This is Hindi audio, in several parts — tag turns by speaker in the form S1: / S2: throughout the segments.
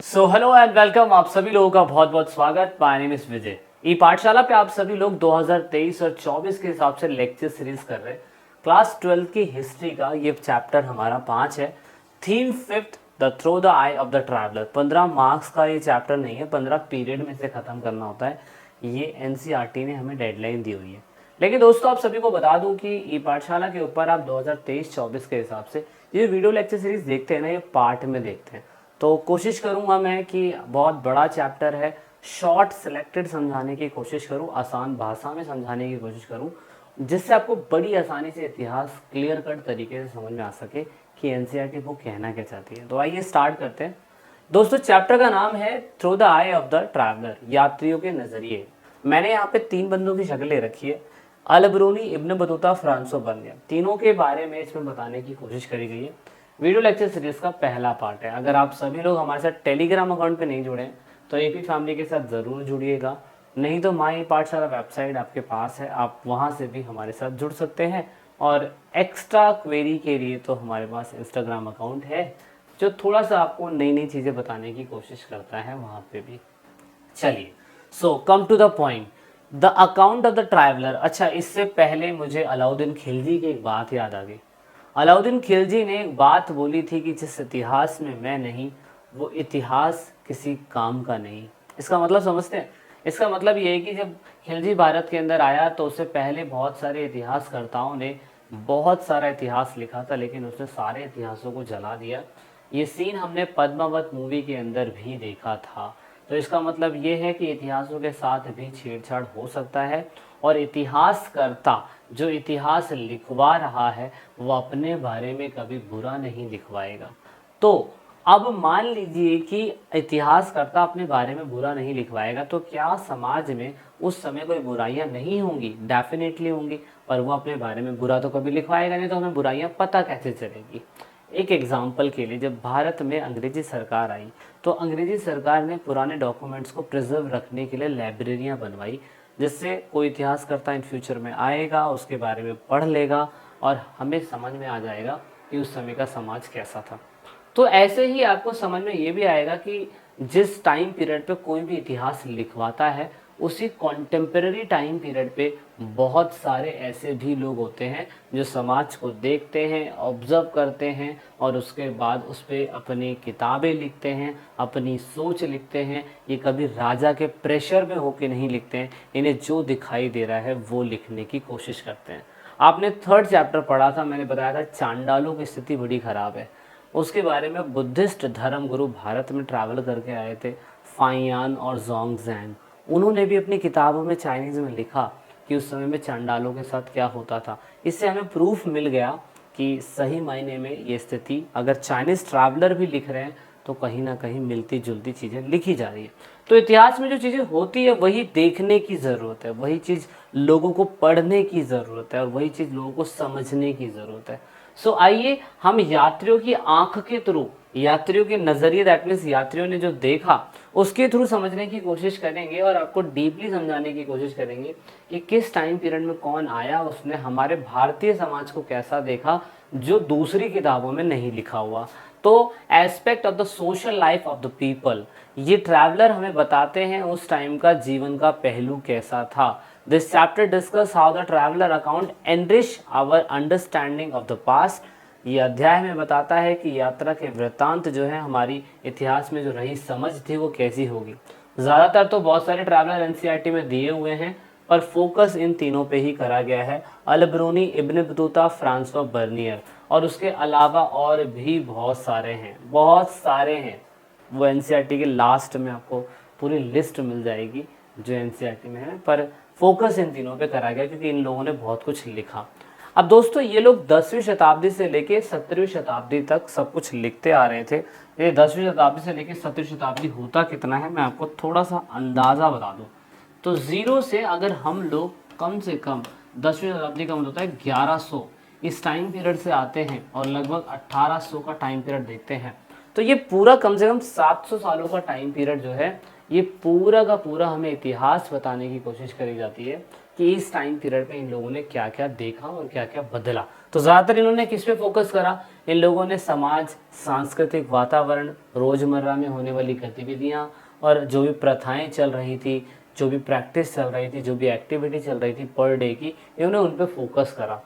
S1: Hello and welcome. आप सभी लोगों का बहुत बहुत स्वागत। माय नेम इज विजय। ई पाठशाला पे आप सभी लोग 2023 और 24 के हिसाब से लेक्चर सीरीज कर रहे हैं। क्लास 12 की हिस्ट्री का ये चैप्टर हमारा 5 है। Theme fifth, the through the I of the traveller. 15 marks का ये चैप्टर नहीं है, 15 पीरियड में से खत्म करना होता है। ये एनसीईआरटी ने हमें डेडलाइन दी हुई है। लेकिन दोस्तों आप सभी को बता दूं कि ई पाठशाला के ऊपर आप 2023-24 के हिसाब से ये वीडियो लेक्चर सीरीज देखते हैं ना, ये पार्ट में देखते हैं। तो कोशिश करूंगा मैं कि बहुत बड़ा चैप्टर है, शॉर्ट सिलेक्टेड समझाने की कोशिश करूं, आसान भाषा में समझाने की कोशिश करूं, जिससे आपको बड़ी आसानी से इतिहास क्लियर कट तरीके से समझ में आ सके कि एनसीईआरटी वो कहना क्या चाहती है। तो आइए स्टार्ट करते हैं। दोस्तों चैप्टर का नाम है through the I of the traveller, यात्रियों के नजरिए। मैंने यहाँ पे 3 बंदों की शक्ल ले रखी है, Al Biruni, Ibn Battuta, फ्रांसो Bernier. तीनों के बारे में इसमें बताने की कोशिश करी गई है। वीडियो लेक्चर सीरीज का पहला पार्ट है। अगर आप सभी लोग हमारे साथ टेलीग्राम अकाउंट पे नहीं जुड़े हैं तो एपी फैमिली के साथ ज़रूर जुड़िएगा, नहीं तो माई पाठशाला वेबसाइट आपके पास है, आप वहाँ से भी हमारे साथ जुड़ सकते हैं। और एक्स्ट्रा क्वेरी के लिए तो हमारे पास इंस्टाग्राम अकाउंट है जो थोड़ा सा आपको नई नई चीज़ें बताने की कोशिश करता है, वहाँ पे भी। चलिए, so come to the point, the account of the traveller. अच्छा, इससे पहले मुझे अलाउद्दीन खिलजी की एक बात याद आ गई। अलाउद्दीन खिलजी ने एक बात बोली थी कि जिस इतिहास में मैं नहीं, वो इतिहास किसी काम का नहीं। इसका मतलब समझते हैं? इसका मतलब ये है कि जब खिलजी भारत के अंदर आया तो उससे पहले बहुत सारे इतिहासकर्ताओं ने बहुत सारा इतिहास लिखा था, लेकिन उसने सारे इतिहासों को जला दिया। ये सीन हमने पद्मावत मूवी के अंदर भी देखा था। तो इसका मतलब ये है कि इतिहासों के साथ भी छेड़छाड़ हो सकता है, और इतिहासकर्ता जो इतिहास लिखवा रहा है वो अपने बारे में कभी बुरा नहीं लिखवाएगा। तो अब मान लीजिए कि इतिहासकर्ता अपने बारे में बुरा नहीं लिखवाएगा, तो क्या समाज में उस समय कोई बुराइयां नहीं होंगी? डेफिनेटली होंगी। पर वो अपने बारे में बुरा तो कभी लिखवाएगा नहीं, तो हमें बुराइयां पता कैसे चलेगी? एक एग्जाम्पल के लिए, जब भारत में अंग्रेजी सरकार आई तो अंग्रेजी सरकार ने पुराने डॉक्यूमेंट्स को प्रिजर्व रखने के लिए लाइब्रेरियां बनवाई, जिससे कोई इतिहासकर्ता इन फ्यूचर में आएगा, उसके बारे में पढ़ लेगा और हमें समझ में आ जाएगा कि उस समय का समाज कैसा था। तो ऐसे ही आपको समझ में ये भी आएगा कि जिस टाइम पीरियड पे कोई भी इतिहास लिखवाता है, उसी कॉन्टेम्पररी टाइम पीरियड पे बहुत सारे ऐसे भी लोग होते हैं जो समाज को देखते हैं, ऑब्जर्व करते हैं और उसके बाद उस पर अपनी किताबें लिखते हैं, अपनी सोच लिखते हैं। ये कभी राजा के प्रेशर में होके नहीं लिखते हैं, इन्हें जो दिखाई दे रहा है वो लिखने की कोशिश करते हैं। आपने 3rd चैप्टर पढ़ा था, मैंने बताया था चांडालों की स्थिति बड़ी खराब है। उसके बारे में बुद्धिस्ट धर्मगुरु भारत में ट्रैवल करके आए थे, फाइयान और जोंगजैन। उन्होंने भी अपनी किताबों में चाइनीज़ में लिखा कि उस समय में चांडालों के साथ क्या होता था। इससे हमें प्रूफ मिल गया कि सही मायने में ये स्थिति, अगर चाइनीज़ ट्रैवलर भी लिख रहे हैं तो कहीं ना कहीं मिलती जुलती चीज़ें लिखी जा रही है। तो इतिहास में जो चीज़ें होती है वही देखने की ज़रूरत है, वही चीज़ लोगों को पढ़ने की ज़रूरत है और वही चीज़ लोगों को समझने की ज़रूरत है। सो आइए हम यात्रियों की आंख के थ्रू, यात्रियों के नज़रिए, दैट मीन्स यात्रियों ने जो देखा उसके थ्रू समझने की कोशिश करेंगे और आपको डीपली समझाने की कोशिश करेंगे कि किस टाइम पीरियड में कौन आया, उसने हमारे भारतीय समाज को कैसा देखा जो दूसरी किताबों में नहीं लिखा हुआ। तो aspect of the social life of the people, ये ट्रैवलर हमें बताते हैं उस टाइम का जीवन का पहलू कैसा था। This chapter discuss how the traveller account enrich our understanding of the past. ये अध्याय में बताता है कि यात्रा के वृत्तांत जो है हमारी इतिहास में जो रही समझ थी वो कैसी होगी। ज़्यादातर तो बहुत सारे ट्रैवलर एनसीईआरटी में दिए हुए हैं, पर फोकस इन तीनों पे ही करा गया है, Al Biruni, Ibn Battuta, Francois Bernier. और उसके अलावा और भी बहुत सारे हैं, बहुत सारे हैं। वो एनसीईआरटी के लास्ट में आपको पूरी लिस्ट मिल जाएगी जो एनसीईआरटी में है, पर फोकस इन तीनों पे करा गया क्योंकि इन लोगों ने बहुत कुछ लिखा। अब दोस्तों ये लोग 10वीं शताब्दी से लेके 17वीं शताब्दी तक सब कुछ लिखते आ रहे थे। ये 10वीं शताब्दी से लेके 17वीं शताब्दी होता कितना है मैं आपको थोड़ा सा अंदाज़ा बता दूं। तो ज़ीरो से अगर हम लोग कम से कम 10वीं शताब्दी का मतलब होता है 1100, इस टाइम पीरियड से आते हैं और लगभग 1800 का टाइम पीरियड देखते हैं, तो ये पूरा कम से कम 700 सालों का टाइम पीरियड जो है, ये पूरा का पूरा हमें इतिहास बताने की कोशिश करी जाती है कि इस टाइम पीरियड में इन लोगों ने क्या क्या देखा और क्या क्या बदला। तो ज़्यादातर इन्होंने किस पे फोकस करा, इन लोगों ने समाज, सांस्कृतिक वातावरण, रोज़मर्रा में होने वाली गतिविधियाँ और जो भी प्रथाएं चल रही थी, जो भी प्रैक्टिस चल रही थी, जो भी एक्टिविटी चल रही थी पर डे की, इन्होंने उन पे फोकस करा।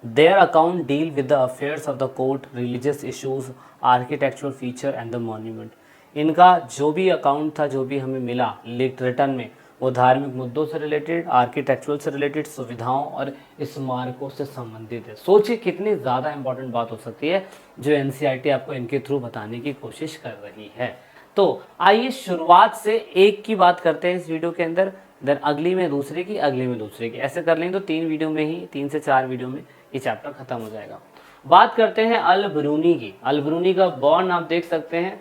S1: Their account deal with the affairs of the court, religious issues, architectural feature and the monument. इनका जो भी अकाउंट था, जो भी हमें मिला रिटर्न में, वो धार्मिक मुद्दों से रिलेटेड, आर्किटेक्चुरल से रिलेटेड, सुविधाओं और स्मारकों से संबंधित है। सोचिए कितनी ज़्यादा इंपॉर्टेंट बात हो सकती है जो एनसीईआरटी आपको इनके थ्रू बताने की कोशिश कर रही है। तो आइए शुरुआत से एक की बात करते हैं इस वीडियो के अंदर, देन अगली में दूसरे की, अगली में दूसरे की, ऐसे कर लेंगे तो 3 वीडियो में ही, 3 से 4 वीडियो में ये चैप्टर खत्म हो जाएगा। बात करते हैं अल बरूनी की। अल बरूनी का बॉर्न आप देख सकते हैं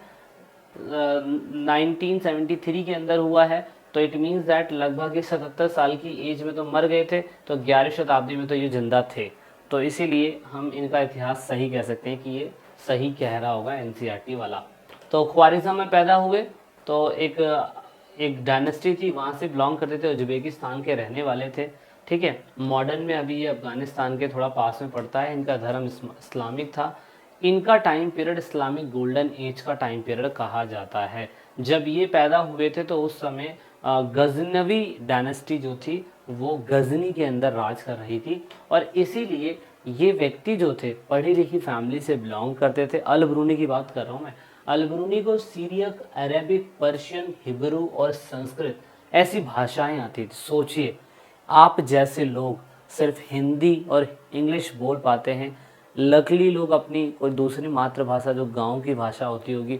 S1: 1973 के अंदर हुआ है, तो इट मीन्स दैट लगभग 77 साल की एज में तो मर गए थे, तो 11वीं शताब्दी में तो ये जिंदा थे, तो इसीलिए हम इनका इतिहास सही कह सकते हैं कि ये सही कह रहा होगा एनसीईआरटी वाला। तो ख्वारिज़म में पैदा हुए, तो एक डायनेस्टी थी, वहाँ से बिलोंग करते थे, उज्बेकिस्तान के रहने वाले थे, ठीक है। मॉडर्न में अभी ये अफगानिस्तान के थोड़ा पास में पड़ता है। इनका धर्म इस्लामिक था। इनका time period Islamic golden age का टाइम पीरियड कहा जाता है। जब ये पैदा हुए थे तो उस समय गजनवी डायनेस्टी जो थी वो गजनी के अंदर राज कर रही थी, और इसीलिए ये व्यक्ति जो थे पढ़ी लिखी फैमिली से बिलोंग करते थे। अल बरूनी की बात कर रहा हूँ मैं। अल बरूनी को सीरियक, अरेबिक, पर्शियन, हिब्रू और संस्कृत ऐसी भाषाएं आती थी। सोचिए आप जैसे लोग सिर्फ हिंदी और इंग्लिश बोल पाते हैं, लकली लोग अपनी कोई दूसरी मातृभाषा जो गांव की भाषा होती होगी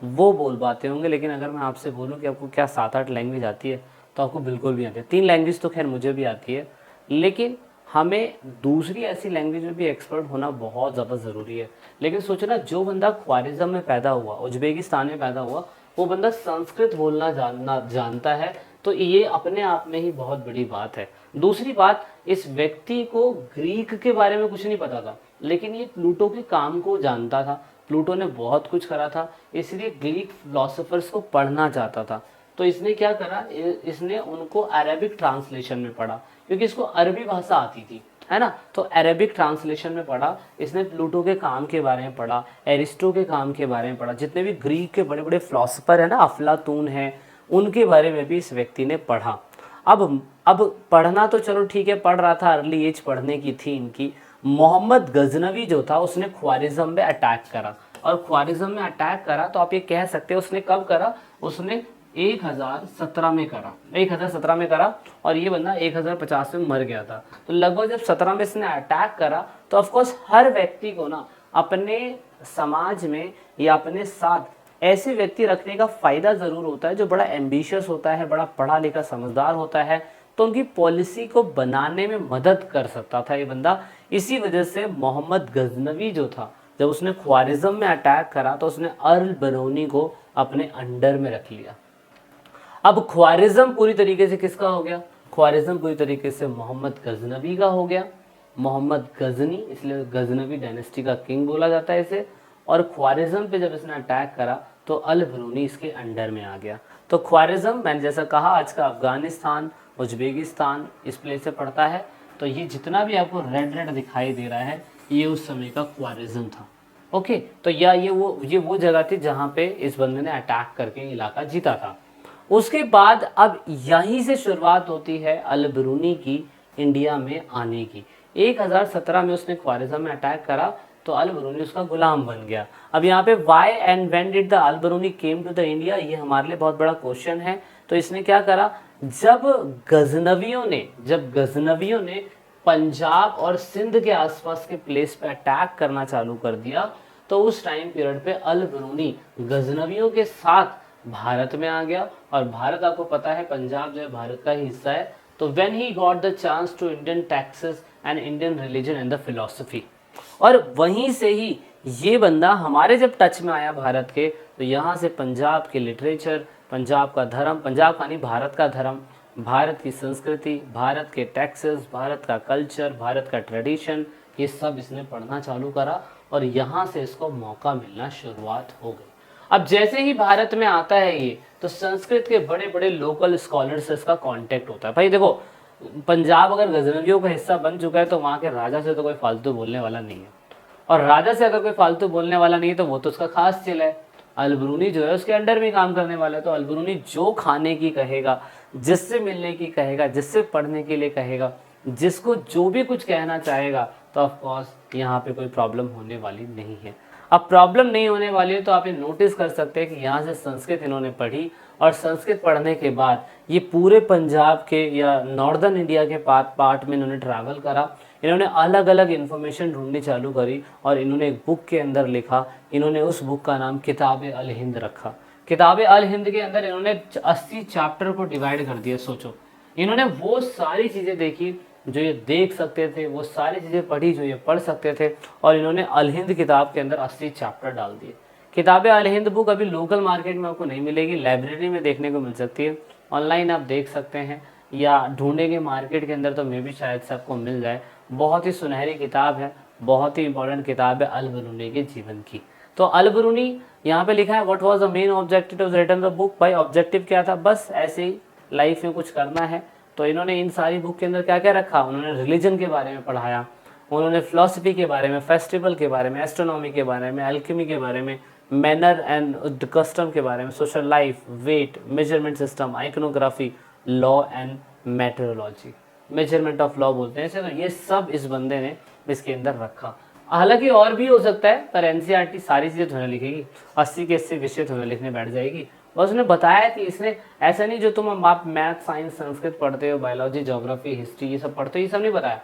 S1: वो बोल पाते होंगे, लेकिन अगर मैं आपसे बोलूं कि आपको क्या 7-8 लैंग्वेज आती है तो आपको बिल्कुल भी आती है। 3 लैंग्वेज तो खैर मुझे भी आती है, लेकिन हमें दूसरी ऐसी लैंग्वेज में भी एक्सपर्ट होना बहुत ज़्यादा ज़रूरी है। लेकिन सोचना, जो बंदा ख्वारिज़म में पैदा हुआ, उज्बेकिस्तान में पैदा हुआ, वो बंदा संस्कृत बोलना जानता है, तो ये अपने आप में ही बहुत बड़ी बात है। दूसरी बात, इस व्यक्ति को ग्रीक के बारे में कुछ नहीं पता था, लेकिन ये प्लूटो के काम को जानता था। प्लूटो ने बहुत कुछ करा था, इसलिए ग्रीक फिलोसोफर्स को पढ़ना चाहता था। तो इसने क्या करा, इसने उनको अरेबिक ट्रांसलेशन में पढ़ा, क्योंकि इसको अरबी भाषा आती थी, है ना। तो अरेबिक ट्रांसलेशन में पढ़ा, इसने प्लूटो के काम के बारे में पढ़ा, एरिस्टो के काम के बारे में पढ़ा, जितने भी ग्रीक के बड़े बड़े फिलोसोफर है ना, अफलातून है, उनके बारे में भी इस व्यक्ति ने पढ़ा। अब पढ़ना तो चलो ठीक है, पढ़ रहा था, अर्ली एज पढ़ने की थी इनकी। मोहम्मद गजनवी जो था उसने ख्वारिज़म में अटैक करा, और ख्वारिज़म में अटैक करा तो आप ये कह सकते हो उसने कब करा, उसने 1017 में करा, 1017 में करा, और ये बंदा 1050 में मर गया था। तो लगभग जब 17 में इसने अटैक करा तो ऑफकोर्स हर व्यक्ति को ना अपने समाज में या अपने साथ ऐसे व्यक्ति रखने का फ़ायदा ज़रूर होता है जो बड़ा एम्बिशियस होता है, बड़ा पढ़ा लिखा समझदार होता है, तो उनकी पॉलिसी को बनाने में मदद कर सकता था ये बंदा। इसी वजह से मोहम्मद गजनवी जो था, जब उसने ख्वारिज़म में अटैक करा तो उसने अल बरूनी को अपने अंडर में रख लिया। अब ख्वारिज़म पूरी तरीके से किसका हो गया, ख्वारिज़म पूरी तरीके से मोहम्मद गजनवी का हो गया। मोहम्मद गजनी, इसलिए गजनवी डायनेस्टी का किंग बोला जाता है इसे। और ख्वारिज़म पे जब इसने अटैक करा तो अल बरूनी इसके अंडर में आ गया। तो ख्वारिज़म, मैंने जैसा कहा, आज का अफगानिस्तान, उज्बेकिस्तान इस प्लेस से पड़ता है। तो ये जितना भी आपको रेड रेड दिखाई दे रहा है ये उस समय का ख्वारिज़म था। ओके, तो ये वो जगह थी जहाँ पे इस बंदे ने अटैक करके इलाका जीता था। उसके बाद अब यहीं से शुरुआत होती है अल बरूनी की इंडिया में आने की। 1017 में उसने ख्वारिज़म में अटैक करा तो अल बरूनी उसका गुलाम बन गया। अब यहाँ पे why and when did the Al Biruni came to the India, ये हमारे लिए बहुत बड़ा क्वेश्चन है। तो इसने क्या करा, जब गजनवियों ने पंजाब और सिंध के आसपास के प्लेस पे अटैक करना चालू कर दिया, तो उस टाइम पीरियड पे अल बरूनी गजनवियों के साथ भारत में आ गया। और भारत, आपको पता है पंजाब जो है भारत का ही हिस्सा है। तो when he got the chance to Indian texts and Indian religion and the philosophy, और वहीं से ही ये बंदा हमारे जब टच में आया भारत के, तो यहाँ से पंजाब के लिटरेचर, पंजाब का धर्म, पंजाब का नहीं भारत का धर्म, भारत की संस्कृति, भारत के टैक्सेस, भारत का कल्चर, भारत का ट्रेडिशन, ये सब इसने पढ़ना चालू करा, और यहाँ से इसको मौका मिलना शुरुआत हो गई। अब जैसे ही भारत में आता है ये, तो संस्कृत के बड़े बड़े लोकल स्कॉलर से इसका कांटेक्ट होता है। भाई देखो, पंजाब अगर गजनवियों का हिस्सा बन चुका है तो वहाँ के राजा से तो कोई फालतू बोलने वाला नहीं है, और राजा से अगर कोई फालतू बोलने वाला नहीं है तो वो तो उसका खास चिल है। अलबरूनी जो है उसके अंडर में काम करने वाला है, तो अलबरूनी जो खाने की कहेगा, जिससे मिलने की कहेगा, जिससे पढ़ने के लिए कहेगा, जिसको जो भी कुछ कहना चाहेगा, तो ऑफ कोर्स यहाँ पे कोई प्रॉब्लम होने वाली नहीं है। अब प्रॉब्लम नहीं होने वाली है तो आप ये नोटिस कर सकते हैं कि यहाँ से संस्कृत इन्होंने पढ़ी, और संस्कृत पढ़ने के बाद ये पूरे पंजाब के या नॉर्दर्न इंडिया के पार्ट में इन्होंने ट्रैवल करा। इन्होंने अलग अलग इन्फॉर्मेशन ढूंढनी चालू करी और इन्होंने एक बुक के अंदर लिखा। इन्होंने उस बुक का नाम किताब अल हिंद रखा। किताब अल हिंद के अंदर इन्होंने 80 चैप्टर को डिवाइड कर दिया। सोचो, इन्होंने वो सारी चीज़ें देखी जो ये देख सकते थे, वो सारी चीज़ें पढ़ी जो ये पढ़ सकते थे, और इन्होंने अल हिंद किताब के अंदर 80 चैप्टर डाल दिए। किताब अल हिंद बुक अभी लोकल मार्केट में आपको नहीं मिलेगी, लाइब्रेरी में देखने को मिल सकती है, ऑनलाइन आप देख सकते हैं या ढूंढेंगे मार्केट के अंदर तो मे भी शायद से आपको मिल जाए। बहुत ही सुनहरी किताब है, बहुत ही इंपॉर्टेंट किताब है अल बरूनी के जीवन की। तो अल बरूनी यहाँ पे लिखा है what was the main objective of written the book. भाई ऑब्जेक्टिव क्या था, बस ऐसे ही लाइफ में कुछ करना है। तो इन्होंने इन सारी बुक के अंदर क्या क्या रखा, उन्होंने रिलीजन के बारे में पढ़ाया, उन्होंने फिलोसफी के बारे में, फेस्टिवल के बारे में, एस्ट्रोनॉमी के बारे में, अल्केमी के बारे में, मैनर एंड कस्टम के बारे में, social life, weight, measurement system, iconography, law and metrology, measurement of law बोलते हैं इसे। तो ये सब इस बंदे ने इसके अंदर रखा। हालांकि और भी हो सकता है, पर एनसीईआरटी सारी चीज़ें थोड़ा लिखेगी, 80 के 80 विषय थोड़ा लिखने बैठ जाएगी। बस उसने बताया कि इसने ऐसा नहीं जो तुम आप मैथ, साइंस, संस्कृत पढ़ते हो, बायोलॉजी, ज्योग्राफी, हिस्ट्री ये सब पढ़ते हो, ये सब नहीं बताया।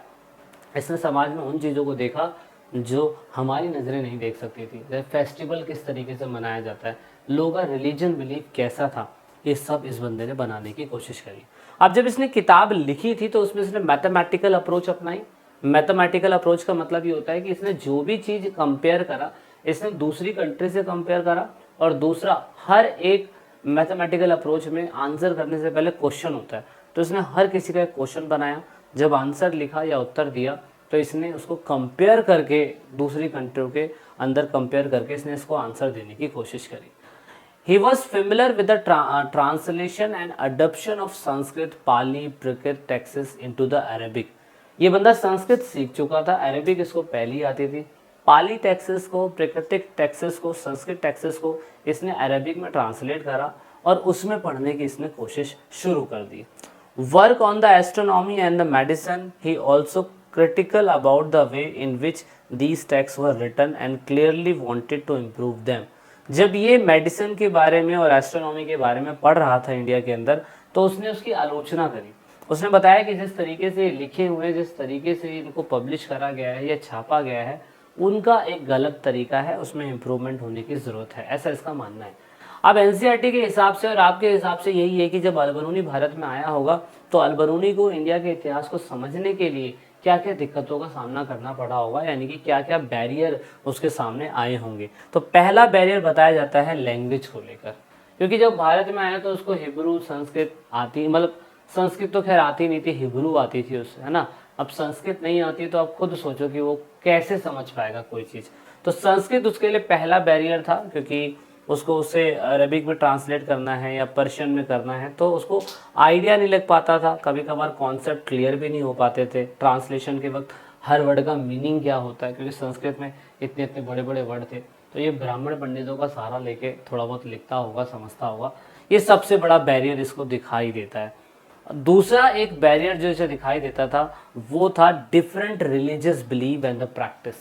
S1: इसने समाज में उन चीज़ों को देखा जो हमारी नज़रें नहीं देख सकती थी, जैसे फेस्टिवल किस तरीके से मनाया जाता है, लोगों का रिलीजन बिलीफ कैसा था, ये सब इस बंदे ने बनाने की कोशिश करी। अब जब इसने किताब लिखी थी तो उसमें इसने मैथमेटिकल अप्रोच अपनाई। मैथमेटिकल अप्रोच का मतलब ये होता है कि इसने जो भी चीज़ कंपेयर करा, इसने दूसरी कंट्री से कंपेयर करा, और दूसरा हर एक मैथमेटिकल अप्रोच में आंसर करने से पहले क्वेश्चन होता है, तो इसने हर किसी का एक क्वेश्चन बनाया, जब आंसर लिखा या उत्तर दिया तो इसने उसको कंपेयर करके दूसरी कंट्रियों के अंदर कंपेयर करके इसने इसको आंसर देने की कोशिश करी। He was familiar with the translation and adoption of Sanskrit, Pali, Prakrit texts into the Arabic. ये बंदा संस्कृत सीख चुका था, अरेबिक इसको पहली आती थी। पाली टेक्सेस को, प्राकृतिक टेक्सेस को, संस्कृत टेक्सेस को इसने अरेबिक में ट्रांसलेट करा और उसमें पढ़ने की इसने कोशिश शुरू कर दी। Work on the astronomy and the medicine, he also critical about the way in which these texts were written and clearly wanted to improve them. जब ये मेडिसिन के बारे में और एस्ट्रोनॉमी के बारे में पढ़ रहा था इंडिया के अंदर, तो उसने उसकी आलोचना करी। उसने बताया कि जिस तरीके से लिखे हुए, जिस तरीके से इनको पब्लिश करा गया है या छापा गया है, उनका एक गलत तरीका है, उसमें इम्प्रूवमेंट होने की ज़रूरत है, ऐसा इसका मानना है। अब एनसीईआरटी के हिसाब से और आपके हिसाब से यही है कि जब अल बरूनी भारत में आया होगा तो अल बरूनी को इंडिया के इतिहास को समझने के लिए क्या क्या दिक्कतों का सामना करना पड़ा होगा, यानी कि क्या क्या बैरियर उसके सामने आए होंगे। तो पहला बैरियर बताया जाता है लैंग्वेज को लेकर, क्योंकि जब भारत में आया तो उसको हिब्रू, संस्कृत आती, मतलब संस्कृत तो खैर आती नहीं थी, हिब्रू आती थी उससे, है ना। अब संस्कृत नहीं आती तो आप खुद सोचो कि वो कैसे समझ पाएगा कोई चीज़। तो संस्कृत उसके लिए पहला बैरियर था, क्योंकि उसको उसे अरबिक में ट्रांसलेट करना है या पर्शियन में करना है तो उसको आइडिया नहीं लग पाता था, कभी कभार कॉन्सेप्ट क्लियर भी नहीं हो पाते थे ट्रांसलेशन के वक्त, हर वर्ड का मीनिंग क्या होता है, क्योंकि संस्कृत में इतने इतने बड़े बड़े वर्ड थे। तो ये ब्राह्मण पंडितों का सहारा लेके थोड़ा बहुत लिखता होगा, समझता होगा। ये सबसे बड़ा बैरियर इसको दिखाई देता है। दूसरा एक बैरियर जो इसे दिखाई देता था वो था different religious believe and the practice.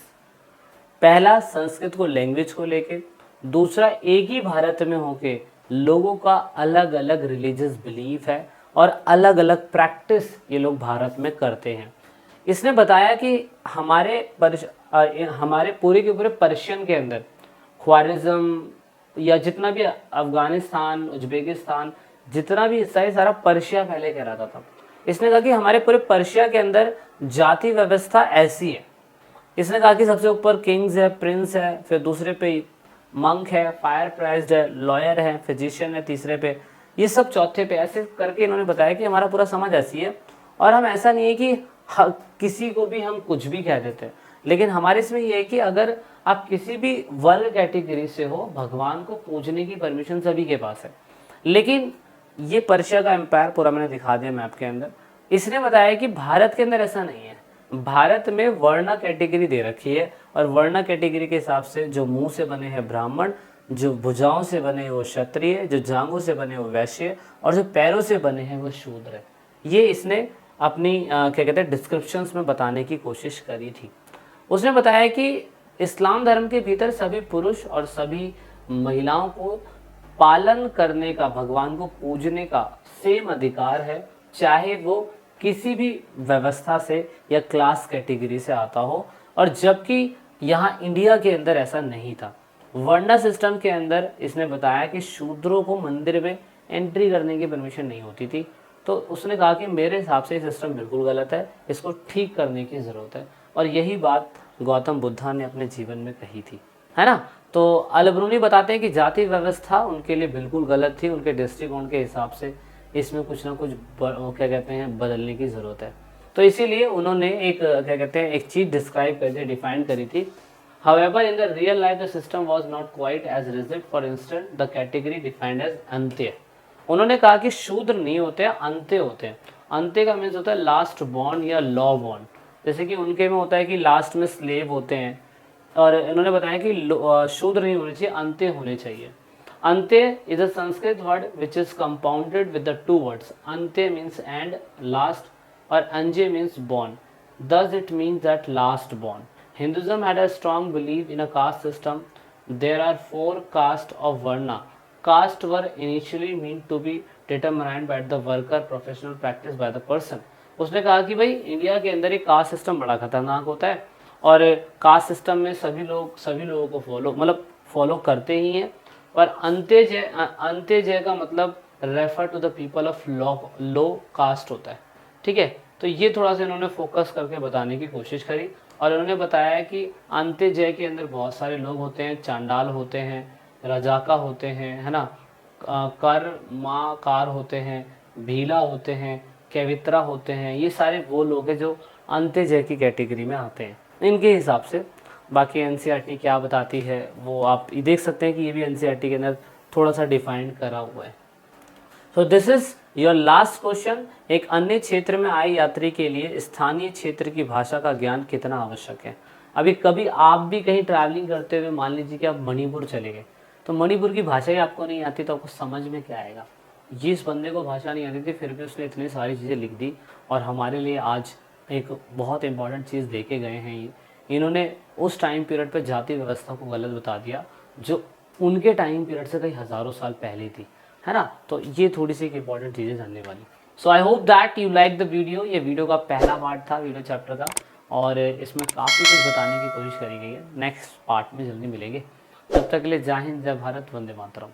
S1: पहला संस्कृत को, लैंग्वेज को लेके, दूसरा एक ही भारत में होके लोगों का अलग अलग रिलीजियस बिलीफ है और अलग अलग प्रैक्टिस ये लोग भारत में करते हैं। इसने बताया कि हमारे पूरे के पूरे पर्शियन के अंदर ख्वारिज्म या जितना भी अफगानिस्तान, उज्बेकिस्तान, जितना भी हिस्सा है सारा पर्शिया पहले कहलाता था। इसने कहा कि हमारे पूरे पर्शिया के अंदर जाति व्यवस्था ऐसी है। इसने कहा कि सबसे ऊपर किंग्स है, प्रिंस है, फिर दूसरे पे मंक है, फायर प्राइज्ड है, लॉयर है, फिजिशियन है तीसरे पे, ये सब चौथे पे, ऐसे करके इन्होंने बताया कि हमारा पूरा समाज ऐसी है। और हम ऐसा नहीं है कि किसी को भी हम कुछ भी कह देते हैं, लेकिन हमारे इसमें ये है कि अगर आप किसी भी वर्ग कैटेगरी से हो, भगवान को पूजने की परमिशन सभी के पास है। लेकिन ये पर्शिया का एम्पायर पूरा मैंने दिखा दिया मैप के अंदर। इसने बताया कि भारत के अंदर ऐसा नहीं है, भारत में वर्ण कैटेगरी दे रखी है और वर्ण कैटेगरी के हिसाब से जो मुंह से बने हैं ब्राह्मण, जो भुजाओं से बने हैं वो क्षत्रिय, जो जांघों से बने वो वैश्य और जो पैरों से बने हैं वो शूद्र है। ये इसने अपनी क्या कहते हैं डिस्क्रिप्शंस में बताने की कोशिश करी थी। उसने बताया कि इस्लाम धर्म के भीतर सभी पुरुष और सभी महिलाओं को पालन करने का, भगवान को पूजने का सेम अधिकार है, चाहे वो किसी भी व्यवस्था से या क्लास कैटेगरी से आता हो। और जबकि यहाँ इंडिया के अंदर ऐसा नहीं था, वर्ण सिस्टम के अंदर इसने बताया कि शूद्रों को मंदिर में एंट्री करने की परमिशन नहीं होती थी। तो उसने कहा कि मेरे हिसाब से ये सिस्टम बिल्कुल गलत है, इसको ठीक करने की ज़रूरत है। और यही बात गौतम बुद्धा ने अपने जीवन में कही थी, है ना। तो अल-बरूनी बताते हैं कि जाति व्यवस्था उनके लिए बिल्कुल गलत थी, उनके दृष्टिकोण के हिसाब से इसमें कुछ ना कुछ क्या कहते हैं बदलने की ज़रूरत है। तो इसीलिए उन्होंने एक क्या कहते हैं एक चीज़ डिस्क्राइब करके डिफाइन करी थी। However, in the real life, the system was not quite as rigid. For instance, the category defined as अंत्य। उन्होंने कहा कि शूद्र नहीं होते हैं, अंत्य होते हैं। अंत्य का मीन्स होता है लास्ट बॉर्न या लॉ बॉर्न। जैसे कि उनके में होता है कि लास्ट में स्लेव होते हैं, और इन्होंने बताया कि शूद्र नहीं होने चाहिए, अंत्य होने चाहिए। अंत्य is a Sanskrit word which is compounded with the two words. अंत्य मीन्स एंड, लास्ट, और अंजे means born. Thus it means that last born. Hinduism had a strong belief in a caste system. There are 4 castes of Varna. Caste were initially meant to be determined by the worker professional practice by the person. उसने कहा कि भाई इंडिया के अंदर एक कास्ट सिस्टम बड़ा खतरनाक होता है, और कास्ट सिस्टम में सभी लोगों को फॉलो करते ही हैं। पर अंत्य का मतलब refer to the people of low caste होता है, ठीक है। तो ये थोड़ा सा इन्होंने फोकस करके बताने की कोशिश करी, और इन्होंने बताया कि अंत्य के अंदर बहुत सारे लोग होते हैं, चांडाल होते हैं, रजाका होते हैं, है ना, कार होते हैं, भीला होते हैं, कैवित्रा होते हैं। ये सारे वो लोग हैं जो अंत्य की कैटेगरी में आते हैं इनके हिसाब से। बाकी एनसीईआरटी क्या बताती है वो आप देख सकते हैं कि ये भी एनसीईआरटी के अंदर थोड़ा सा डिफाइन करा हुआ है। So this is your last question. एक अन्य क्षेत्र में आए यात्री के लिए स्थानीय क्षेत्र की भाषा का ज्ञान कितना आवश्यक है। अभी कभी आप भी कहीं ट्रैवलिंग करते हुए मान लीजिए कि आप मणिपुर चले गए, तो मणिपुर की भाषा ही आपको नहीं आती, तो आपको समझ में क्या आएगा। जिस बंदे को भाषा नहीं आती थी फिर भी उसने इतनी सारी चीज़ें लिख दी, और हमारे लिए आज एक बहुत इंपॉर्टेंट चीज़ दे के गए हैं। इन्होंने उस टाइम पीरियड पर जाति व्यवस्था को गलत बता दिया जो उनके टाइम पीरियड से कई हज़ारों साल पहले थी, है ना। तो ये थोड़ी सी इंपॉर्टेंट चीज़ें जानने वाली। So I hope that you like the video. ये वीडियो का पहला पार्ट था वीडियो चैप्टर का, और इसमें काफ़ी कुछ बताने की कोशिश करी गई है। नेक्स्ट पार्ट में जल्दी मिलेंगे, तब तक के लिए जय हिंद, जय भारत, वंदे मातरम।